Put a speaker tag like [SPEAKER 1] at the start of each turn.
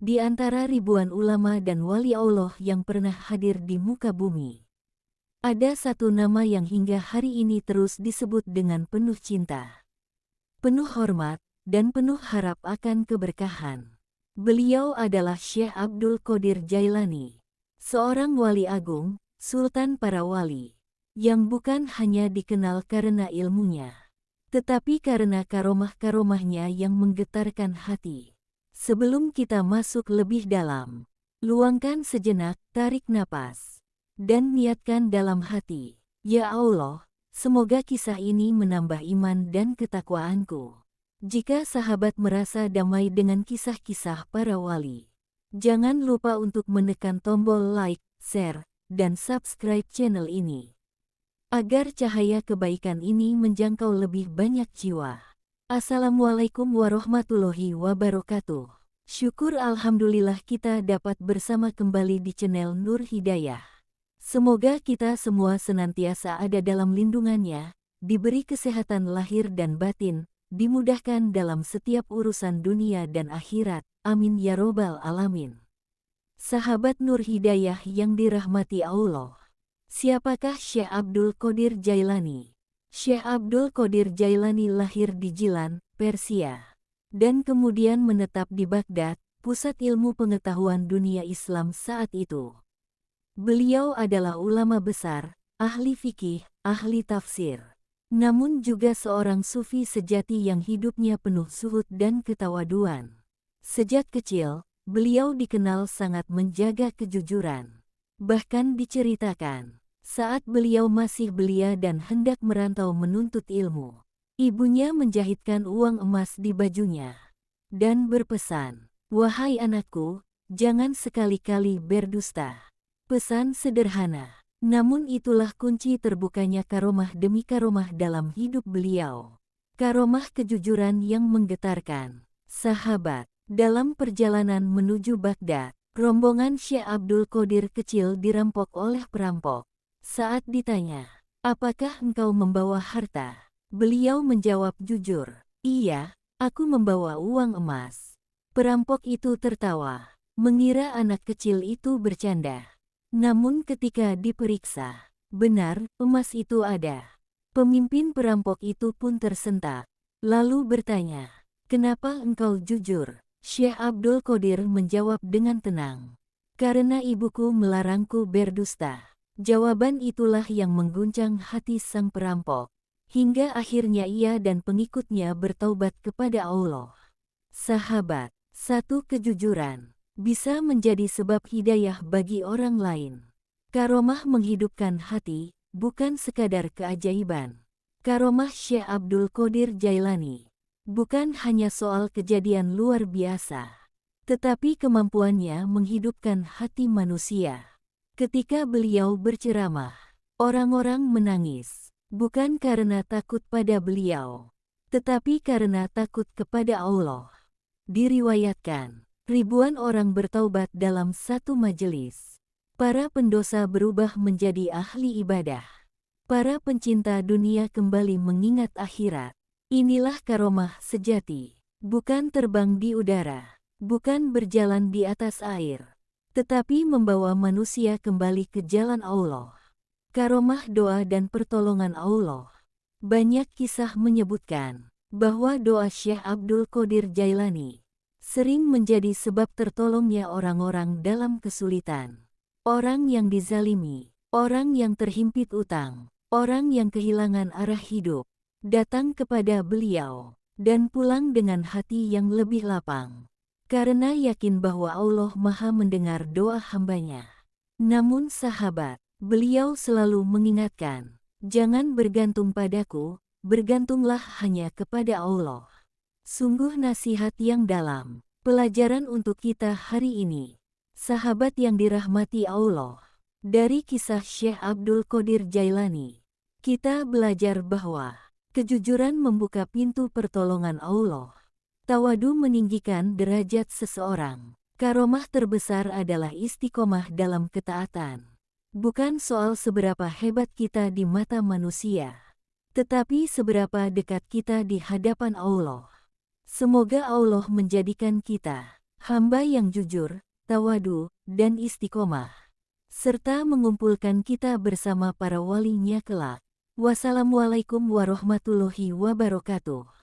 [SPEAKER 1] di antara ribuan ulama dan wali Allah yang pernah hadir di muka bumi. Ada satu nama yang hingga hari ini terus disebut dengan penuh cinta, penuh hormat, dan penuh harap akan keberkahan. Beliau adalah Syekh Abdul Qadir Jailani, seorang wali agung, sultan para wali, yang bukan hanya dikenal karena ilmunya, tetapi karena karomah-karomahnya yang menggetarkan hati. Sebelum kita masuk lebih dalam, luangkan sejenak, tarik napas, dan niatkan dalam hati, "Ya Allah, semoga kisah ini menambah iman dan ketakwaanku." Jika sahabat merasa damai dengan kisah-kisah para wali, jangan lupa untuk menekan tombol like, share, dan subscribe channel ini, agar cahaya kebaikan ini menjangkau lebih banyak jiwa. Assalamualaikum warahmatullahi wabarakatuh. Syukur alhamdulillah kita dapat bersama kembali di channel Nur Hidayah. Semoga kita semua senantiasa ada dalam lindungannya, diberi kesehatan lahir dan batin, dimudahkan dalam setiap urusan dunia dan akhirat. Amin ya robbal alamin. Sahabat Nur Hidayah yang dirahmati Allah. Siapakah Syekh Abdul Qadir Jailani? Syekh Abdul Qadir Jailani lahir di Jilan, Persia, dan kemudian menetap di Baghdad, pusat ilmu pengetahuan dunia Islam saat itu. Beliau adalah ulama besar, ahli fikih, ahli tafsir, namun juga seorang sufi sejati yang hidupnya penuh zuhud dan ketawaduan. Sejak kecil, beliau dikenal sangat menjaga kejujuran. Bahkan diceritakan, saat beliau masih belia dan hendak merantau menuntut ilmu, ibunya menjahitkan uang emas di bajunya dan berpesan, "Wahai anakku, jangan sekali-kali berdusta." Pesan sederhana, namun itulah kunci terbukanya karomah demi karomah dalam hidup beliau. Karomah kejujuran yang menggetarkan. Sahabat, dalam perjalanan menuju Baghdad, rombongan Syekh Abdul Qadir kecil dirampok oleh perampok. Saat ditanya, "Apakah engkau membawa harta?" Beliau menjawab jujur, "Iya, aku membawa uang emas." Perampok itu tertawa, mengira anak kecil itu bercanda. Namun ketika diperiksa, benar, emas itu ada. Pemimpin perampok itu pun tersentak, lalu bertanya, "Kenapa engkau jujur?" Syekh Abdul Qadir menjawab dengan tenang, "Karena ibuku melarangku berdusta." Jawaban itulah yang mengguncang hati sang perampok, hingga akhirnya ia dan pengikutnya bertaubat kepada Allah. Sahabat, satu kejujuran bisa menjadi sebab hidayah bagi orang lain. Karomah menghidupkan hati, bukan sekadar keajaiban. Karomah Syekh Abdul Qadir Jailani bukan hanya soal kejadian luar biasa, tetapi kemampuannya menghidupkan hati manusia. Ketika beliau berceramah, orang-orang menangis, bukan karena takut pada beliau, tetapi karena takut kepada Allah. Diriwayatkan, ribuan orang bertaubat dalam satu majelis. Para pendosa berubah menjadi ahli ibadah. Para pencinta dunia kembali mengingat akhirat. Inilah karomah sejati, bukan terbang di udara, bukan berjalan di atas air, tetapi membawa manusia kembali ke jalan Allah. Karomah doa dan pertolongan Allah. Banyak kisah menyebutkan bahwa doa Syekh Abdul Qadir Jailani sering menjadi sebab tertolongnya orang-orang dalam kesulitan. Orang yang dizalimi, orang yang terhimpit utang, orang yang kehilangan arah hidup, datang kepada beliau dan pulang dengan hati yang lebih lapang, karena yakin bahwa Allah Maha mendengar doa hambanya. Namun sahabat, beliau selalu mengingatkan, "Jangan bergantung padaku, bergantunglah hanya kepada Allah." Sungguh nasihat yang dalam, pelajaran untuk kita hari ini. Sahabat yang dirahmati Allah, dari kisah Syekh Abdul Qadir Jailani, kita belajar bahwa kejujuran membuka pintu pertolongan Allah. Tawadu meninggikan derajat seseorang. Karomah terbesar adalah istiqomah dalam ketaatan. Bukan soal seberapa hebat kita di mata manusia, tetapi seberapa dekat kita di hadapan Allah. Semoga Allah menjadikan kita hamba yang jujur, tawadu, dan istiqomah, serta mengumpulkan kita bersama para walinya kelak. Wassalamualaikum warahmatullahi wabarakatuh.